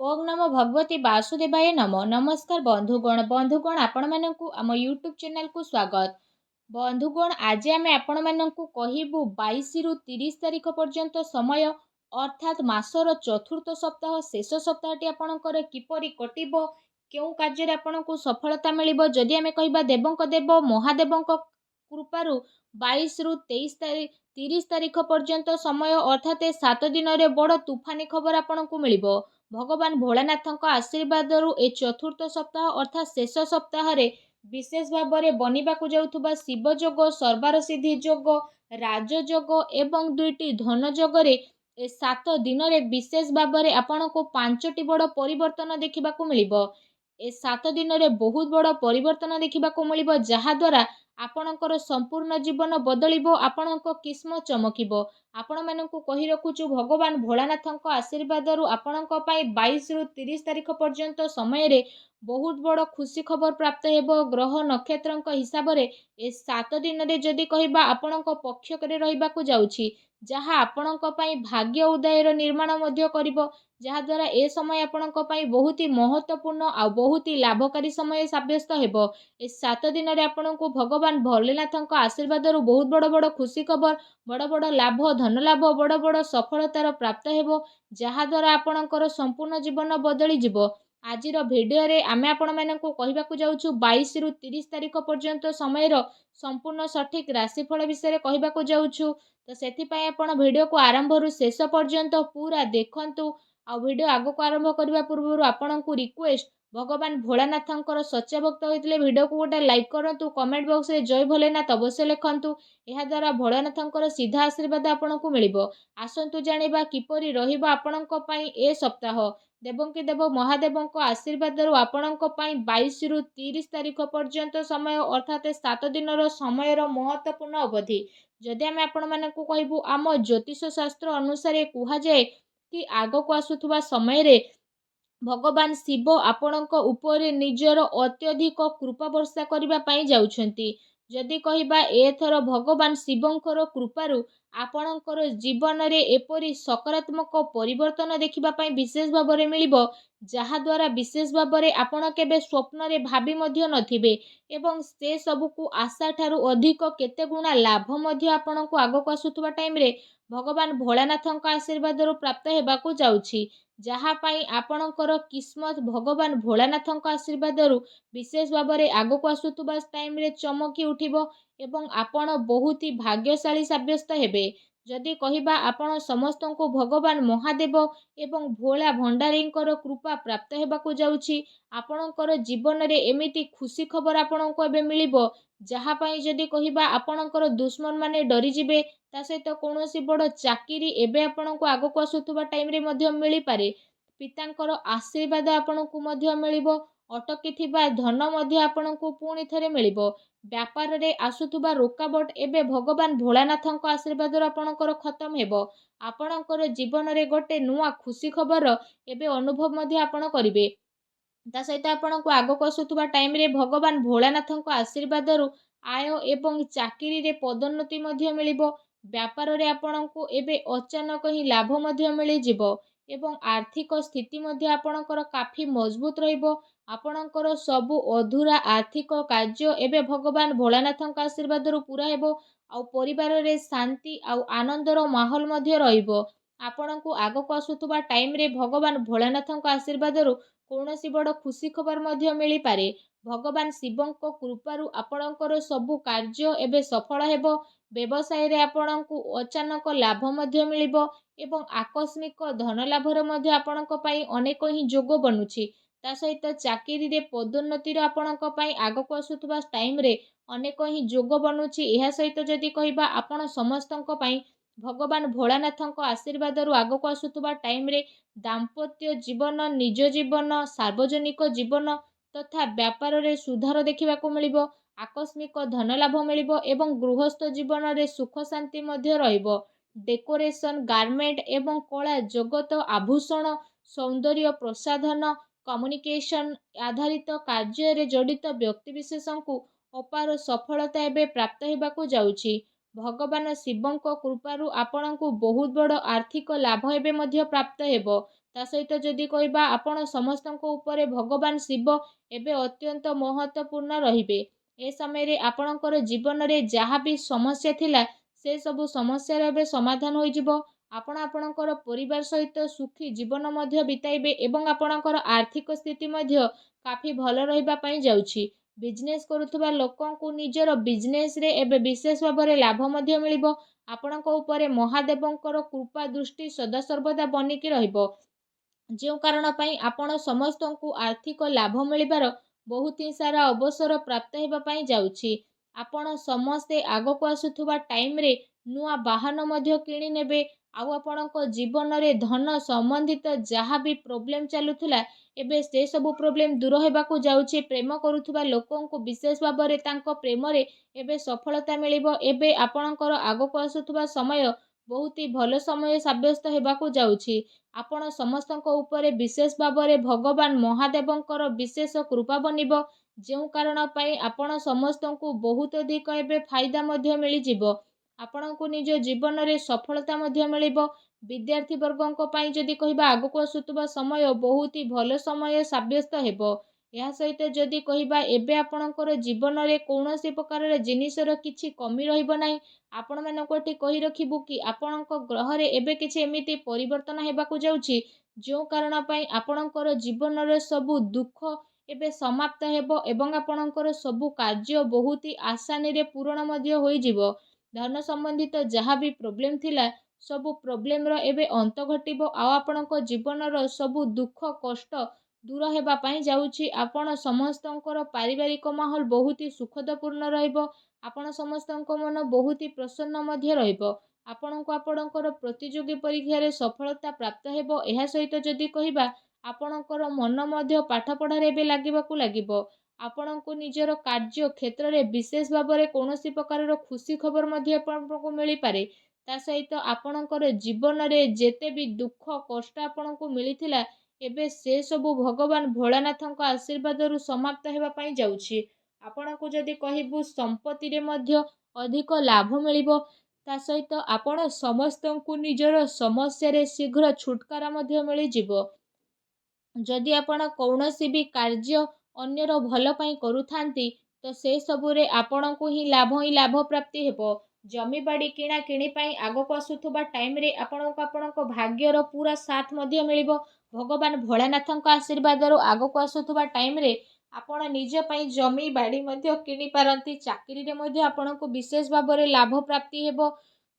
ओम नमो भगवती वासुदेवाय नमो नमस्कार बंधुगण आपण मानकु आम यूट्यूब चैनल को स्वागत। बंधुगण आज आम आपण मानकु कहिबु 22 रु 30 तारिख पर्यंत समय अर्थात मासर चतुर्थ सप्ताह शेष सप्ताहटी आपणकर किपरि कटिबो केउ कार्य आपणकु सफलता मिलिबो जदि आमे कहिबा देवंक देव महादेवंक कृपारु 22 रु 30 तारिख पर्यंत समय अर्थात 7 दिन रे बड़ तूफानी खबर आपणकु मिलिबो। भगवान भोलानाथ आशीर्वाद ए चतुर्थ सप्ताह अर्थात शेष सप्ताह विशेष भाव में बनिबाकु जाउथुबा शिव जोग सर्वार सिद्धि जोग राजयोग एवं दुईटी धन जोगरे ए 7 दिन रे विशेष भाव में आपण को 5टी बड़ परिवर्तन देखा मिलिबो। ए 7 दिन रे बहुत बड़ परिवर्तन देखा मिलिबो जहा द्वारा आपणकर संपूर्ण जीवन बदलिबो आपणको किस्मत चमकिबो। आपण मानकु कहि रखुछु भगवान भोलानाथ आशीर्वाद आपणको पई 22 रु 30 तारिख पर्यंत समय रे बहुत बड़ खुशी खबर प्राप्त हेबो। ग्रह नक्षत्र हिसाब रे ए 7 दिन रे जदि कहिबा आपणको पक्ष करे रहिबाकु जाउछि जहा आपणको पई भाग्य उदयर निर्माण मध्य करिवो जहा द्वारा ए समय आपणको पई बहुत ही महत्वपूर्ण आ बहुत ही लाभकारी समय साब्यस्त हेबो। ए 7 दिन रे आपणको भगवान भोलेनाथ आशीर्वाद बहुत बड़ बड़ खुशी खबर बड़ बड़ लाभ धन लाभ बड़ बड़ सफलतार प्राप्त हेबो जहा द्वारा आपणकर संपूर्ण जीवन बदली जिवो। आजिर भिडियो रे आमे आपण मानकु कहिबाकु जाउछु 22 रु 30 तारिख पर्यंत समय संपूर्ण सठिक राशिफल विषय कहिबाकु जाउछु। तो सेथि पय आपण भिडियो को आरंभ रु शेष पर्यंत पूरा देखंतु। आ भिडियो आगो को आरंभ करबा पूर्व आपणकु रिक्वेस्ट भगवान भोलानाथंकर सच्चा भक्त होइतले भिडियो को गोटे लाइक करंतु कमेंट बॉक्स रे जय भोलेनाथ अवश्य लिखंतु। एहा द्वारा भोलानाथंकर सीधा आशीर्वाद आपणकु मिलिबो। आसंतु जानिबा किपरि रहिबो आपणक पई ए सप्ताह देवंकी देव महादेवंक आशीर्वाद आपणक पई 22 रु 30 तारिख पर्यंत समय अर्थात 7 दिन समय महत्वपूर्ण अवधि। जदि आमे आपण मानकु कहिबु आम ज्योतिष शास्त्र अनुसार कुहा जाए कि आगो को आसुथुबा समय रे भगवान शिव आपणक उपरे निजर अत्यधिक कृपा वर्षा करबा पई जाउछंती। जदि कहिबा एथर भगवान शिवंकर कृपारु आपणकर जीवन रे एपरि सकारात्मक परिवर्तन देखिबा पई विशेष भाव में मिलिबो जहा द्वारा विशेष भाव में आपण केबे स्वप्न रे भाबी मध्य नथिबे एवं से सब को आशा ठारू अधिक केते गुणा लाभ मध्य आपणको आगो को आसुथुबा टाइम रे भगवान भोलानाथंक आशीर्वाद प्राप्त हेबाकु जाउछि जहा पाई आपणकर किस्मत भगवान भोलानाथंक आशीर्वाद विशेष भाव में आगो को आसुथुबा टाइम रे चमकी उठिबो एवं आपण बहुत ही भाग्यशाली साब्यस्त हेबे। जदि कहिबा आपण समस्त को भगवान महादेव एवं भोला भंडारींकर कृपा प्राप्त हेबाकु जाउछि आपणकर जीवन रे एमिति खुशी खबर आपणको एबे मिलिबो जहा पाई जदि कहिबा आपणकर दुश्मन माने डरी जिबे ता सहित कौनसी बड़ चाकिरी एबे आपणको आगो को आसुथुबा टाइम रे मध्य मिली पारे। पितांकर आशीर्वाद आपणको मध्य मिलिबो अटकी थिबा धन मध्य आपणको पुणी थरे मिलिबो। व्यापार रे आसुथुबा रुकावट एबे भगवान भोलानाथंक आशीर्वाद आपणकर खत्म हेबो। आपणकर जीवन रे गोटे नुआ खुशी खबर एबे अनुभव मध्य आपण करिवे। ता सहित आपणको आगो को आसुथुबा टाइम रे भगवान भोलानाथंक आशीर्वाद आय एवं चाकिरी रे पदोन्नति मध्य मिलिबो। व्यापार रे आपणको एबे अचानक ही लाभ मध्य मिली जिवो एवं आर्थिक स्थिति मध्य आपणकर काफी मजबूत रहिबो। आपणकर सबु अधूरा आर्थिक कार्य एबे भगवान भोलानाथंक आशीर्वाद पूरा हेबो आ परिवार रे शांति आ आनंदर माहौल मध्य रहिबो। आपणको आगो को आसुथुबा टाइम रे भगवान भोलानाथंक आशीर्वाद कौनसी बड़ खुशी खबर मध्य मिली पारे। भगवान शिवंक कृपारु आपणकर सबु कार्य एबे सफल हेबो। व्यवसाय रे आपणको अचानक लाभ मध्य मिलिबो एवं आकस्मिक धन लाभर मध्य आपणक पई अनेक ही जोग बनुछि। ता सहित चाकिरी रे पदोन्नतिर आपणक पई आगो को आसुथुबा टाइम रे अनेक ही जोग बनुछि। एहा सहित जदि कहिबा आपण समस्तंक पई भगवान भोलानाथंक आशीर्वाद आगो को आसुथुबा टाइम रे दाम्पत्य जीवन निज जीवन सार्वजनिक जीवन तथा व्यापार रे सुधार देखिबाकु मिलिबो। आकस्मिक धन लाभ मिलिबो एवं गृहस्थ जीवन रे सुख शांति मध्य रहिबो। डेकोरेशन गारमेंट एवं कला जगत आभूषण सौंदर्य प्रसाधन कम्युनिकेशन आधारित कार्य रे जड़ित व्यक्ति विशेषଙ୍କୁ अपार सफलता एबे प्राप्त हेबाकु जाउछि। भगवान शिवंक कृपारु आपणଙ୍କୁ बहुत बड़ आर्थिक लाभ एबे मध्य प्राप्त हेबो। ତା ସହିତ ଯଦି କହିବା ଆପଣ ସମସ୍ତଙ୍କ ଉପରେ ଭଗବାନ ଶିବ ଏବେ ଅତ୍ୟନ୍ତ ମହତ୍ତ୍ୱପୂର୍ଣ୍ଣ ରହିବେ। ଏ ସମୟରେ ଆପଣଙ୍କର ଜୀବନରେ ଯାହା ବି ସମସ୍ୟା ଥିଲା ସେ ସବୁ ସମସ୍ୟାର ଏବେ ସମାଧାନ ହୋଇଯିବ। ଆପଣ ଆପଣଙ୍କର ପରିବାର ସହିତ ସୁଖୀ ଜୀବନ ମଧ୍ୟ ବିତାଇବେ ଏବଂ ଆପଣଙ୍କର ଆର୍ଥିକ ସ୍ଥିତି ମଧ୍ୟ କାଫି ଭଲ ରହିବା ପାଇଁ ଯାଉଛି। ବିଜନେସ୍ କରୁଥିବା ଲୋକଙ୍କୁ ନିଜର ବିଜନେସ୍ରେ ଏବେ ବିଶେଷ ଭାବରେ ଲାଭ ମଧ୍ୟ ମିଳିବ। ଆପଣଙ୍କ ଉପରେ ମହାଦେବଙ୍କର କୃପା ଦୃଷ୍ଟି ସଦାସର୍ବଦା ବନିକି ରହିବ। ଯେଉଁ କାରଣ ପାଇଁ ଆପଣ ସମସ୍ତଙ୍କୁ ଆର୍ଥିକ ଲାଭ ମିଳିବାର ବହୁତ ହିଁ ସାରା ଅବସର ପ୍ରାପ୍ତ ହେବା ପାଇଁ ଯାଉଛି। ଆପଣ ସମସ୍ତେ ଆଗକୁ ଆସୁଥିବା ଟାଇମ୍ରେ ନୂଆ ବାହନ ମଧ୍ୟ କିଣି ନେବେ। ଆଉ ଆପଣଙ୍କ ଜୀବନରେ ଧନ ସମ୍ବନ୍ଧିତ ଯାହା ବି ପ୍ରୋବ୍ଲେମ୍ ଚାଲୁଥିଲା ଏବେ ସେ ସବୁ ପ୍ରୋବ୍ଲେମ୍ ଦୂର ହେବାକୁ ଯାଉଛି। ପ୍ରେମ କରୁଥିବା ଲୋକଙ୍କୁ ବିଶେଷ ଭାବରେ ତାଙ୍କ ପ୍ରେମରେ ଏବେ ସଫଳତା ମିଳିବ। ଏବେ ଆପଣଙ୍କର ଆଗକୁ ଆସୁଥିବା ସମୟ ବହୁତ ହି ଭଲ ସମୟ ସାବ୍ୟସ୍ତ ହେବାକୁ ଯାଉଛି। ଆପଣ ସମସ୍ତଙ୍କ ଉପରେ ବିଶେଷ ଭାବରେ ଭଗବାନ ମହାଦେବଙ୍କର ବିଶେଷ କୃପା ବନିବ। ଯେଉଁ କାରଣ ପାଇଁ ଆପଣ ସମସ୍ତଙ୍କୁ ବହୁତ ଅଧିକ ଏବେ ଫାଇଦା ମଧ୍ୟ ମିଳିଯିବ। ଆପଣଙ୍କୁ ନିଜ ଜୀବନରେ ସଫଳତା ମଧ୍ୟ ମିଳିବ। ବିଦ୍ୟାର୍ଥୀ ବର୍ଗଙ୍କ ପାଇଁ ଯଦି କହିବା ଆଗକୁ ଆସୁଥିବା ସମୟ ବହୁତ ହି ଭଲ ସମୟ ସାବ୍ୟସ୍ତ ହେବ। ଏହା ସହିତ ଯଦି କହିବା ଏବେ ଆପଣଙ୍କର ଜୀବନରେ କୌଣସି ପ୍ରକାରର ଜିନିଷର କିଛି କମି ରହିବ ନାହିଁ। ଆପଣମାନଙ୍କୁ ଏଠି କହି ରଖିବୁ କି ଆପଣଙ୍କ ଗ୍ରହରେ ଏବେ କିଛି ଏମିତି ପରିବର୍ତ୍ତନ ହେବାକୁ ଯାଉଛି ଯେଉଁ କାରଣ ପାଇଁ ଆପଣଙ୍କର ଜୀବନର ସବୁ ଦୁଃଖ ଏବେ ସମାପ୍ତ ହେବ ଏବଂ ଆପଣଙ୍କର ସବୁ କାର୍ଯ୍ୟ ବହୁତ ହି ଆସାନୀରେ ପୂରଣ ମଧ୍ୟ ହୋଇଯିବ। ଧନ ସମ୍ବନ୍ଧିତ ଯାହା ବି ପ୍ରୋବ୍ଲେମ୍ ଥିଲା ସବୁ ପ୍ରୋବ୍ଲେମ୍ର ଏବେ ଅନ୍ତ ଘଟିବ। ଆଉ ଆପଣଙ୍କ ଜୀବନର ସବୁ ଦୁଃଖ କଷ୍ଟ ଦୂର ହେବା ପାଇଁ ଯାଉଛି। ଆପଣ ସମସ୍ତଙ୍କର ପାରିବାରିକ ମାହୋଲ ବହୁତ ହି ସୁଖଦପୂର୍ଣ୍ଣ ରହିବ। ଆପଣ ସମସ୍ତଙ୍କ ମନ ବହୁତ ହି ପ୍ରସନ୍ନ ମଧ୍ୟ ରହିବ। ଆପଣଙ୍କୁ ଆପଣଙ୍କର ପ୍ରତିଯୋଗୀ ପରୀକ୍ଷାରେ ସଫଳତା ପ୍ରାପ୍ତ ହେବ। ଏହା ସହିତ ଯଦି କହିବା ଆପଣଙ୍କର ମନ ମଧ୍ୟ ପାଠପଢ଼ାରେ ଏବେ ଲାଗିବାକୁ ଲାଗିବ। ଆପଣଙ୍କୁ ନିଜର କାର୍ଯ୍ୟ କ୍ଷେତ୍ରରେ ବିଶେଷ ଭାବରେ କୌଣସି ପ୍ରକାରର ଖୁସି ଖବର ମଧ୍ୟ ଆପଣଙ୍କୁ ମିଳିପାରେ। ତା ସହିତ ଆପଣଙ୍କର ଜୀବନରେ ଯେତେ ବି ଦୁଃଖ କଷ୍ଟ ଆପଣଙ୍କୁ ମିଳିଥିଲା ଏବେ ସେ ସବୁ ଭଗବାନ ଭୋଳାନାଥଙ୍କ ଆଶୀର୍ବାଦରୁ ସମାପ୍ତ ହେବା ପାଇଁ ଯାଉଛି। ଆପଣଙ୍କୁ ଯଦି କହିବୁ ସମ୍ପତ୍ତିରେ ମଧ୍ୟ ଅଧିକ ଲାଭ ମିଳିବ। ତା ସହିତ ଆପଣ ସମସ୍ତଙ୍କୁ ନିଜର ସମସ୍ୟାରେ ଶୀଘ୍ର ଛୁଟକାରା ମଧ୍ୟ ମିଳିଯିବ। ଯଦି ଆପଣ କୌଣସି ବି କାର୍ଯ୍ୟ ଅନ୍ୟର ଭଲ ପାଇଁ କରୁଥାନ୍ତି ତ ସେ ସବୁରେ ଆପଣଙ୍କୁ ହିଁ ଲାଭ ପ୍ରାପ୍ତି ହେବ। ଜମିବାଡ଼ି କିଣା କିଣି ପାଇଁ ଆଗକୁ ଆସୁଥିବା ଟାଇମ୍ରେ ଆପଣଙ୍କୁ ଆପଣଙ୍କ ଭାଗ୍ୟର ପୁରା ସାଥ ମଧ୍ୟ ମିଳିବ। ଭଗବାନ ଭୋଳାନାଥଙ୍କ ଆଶୀର୍ବାଦରୁ ଆଗକୁ ଆସୁଥିବା ଟାଇମ୍ରେ ଆପଣ ନିଜ ପାଇଁ ଜମି ବାଡ଼ି ମଧ୍ୟ କିଣିପାରନ୍ତି। ଚାକିରିରେ ମଧ୍ୟ ଆପଣଙ୍କୁ ବିଶେଷ ଭାବରେ ଲାଭ ପ୍ରାପ୍ତି ହେବ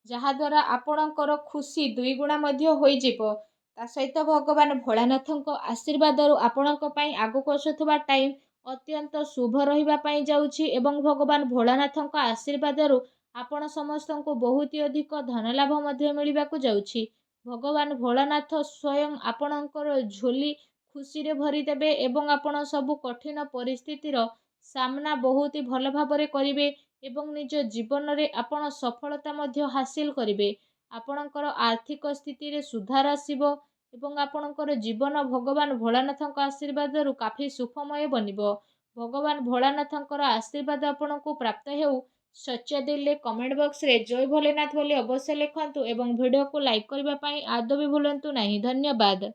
ଯାହାଦ୍ୱାରା ଆପଣଙ୍କର ଖୁସି ଦୁଇଗୁଣା ମଧ୍ୟ ହୋଇଯିବ। ତା ସହିତ ଭଗବାନ ଭୋଳାନାଥଙ୍କ ଆଶୀର୍ବାଦରୁ ଆପଣଙ୍କ ପାଇଁ ଆଗକୁ ଆସୁଥିବା ଟାଇମ୍ ଅତ୍ୟନ୍ତ ଶୁଭ ରହିବା ପାଇଁ ଯାଉଛି ଏବଂ ଭଗବାନ ଭୋଳାନାଥଙ୍କ ଆଶୀର୍ବାଦରୁ ଆପଣ ସମସ୍ତଙ୍କୁ ବହୁତ ଅଧିକ ଧନ ଲାଭ ମଧ୍ୟ ମିଳିବାକୁ ଯାଉଛି। ଭଗବାନ ଭୋଳାନାଥ ସ୍ୱୟଂ ଆପଣଙ୍କର ଝୋଲି ଖୁସିରେ ଭରିଦେବେ ଏବଂ ଆପଣ ସବୁ କଠିନ ପରିସ୍ଥିତିର ସାମ୍ନା ବହୁତ ଭଲ ଭାବରେ କରିବେ ଏବଂ ନିଜ ଜୀବନରେ ଆପଣ ସଫଳତା ମଧ୍ୟ ହାସିଲ କରିବେ। ଆପଣଙ୍କର ଆର୍ଥିକ ସ୍ଥିତିରେ ସୁଧାର ଆସିବ ଏବଂ ଆପଣଙ୍କର ଜୀବନ ଭଗବାନ ଭୋଳାନାଥଙ୍କ ଆଶୀର୍ବାଦରୁ କାଫି ସୁଖମୟ ବନିବ। ଭଗବାନ ଭୋଳାନାଥଙ୍କର ଆଶୀର୍ବାଦ ଆପଣଙ୍କୁ ପ୍ରାପ୍ତ ହେଉ। ସଚ୍ଚା ଦିଲରେ କମେଣ୍ଟ ବକ୍ସରେ ଜୟ ଭୋଲେନାଥ ବୋଲି ଅବଶ୍ୟ ଲେଖନ୍ତୁ ଏବଂ ଭିଡ଼ିଓକୁ ଲାଇକ୍ କରିବା ପାଇଁ ଆଦୌ ବି ଭୁଲନ୍ତୁ ନାହିଁ। ଧନ୍ୟବାଦ।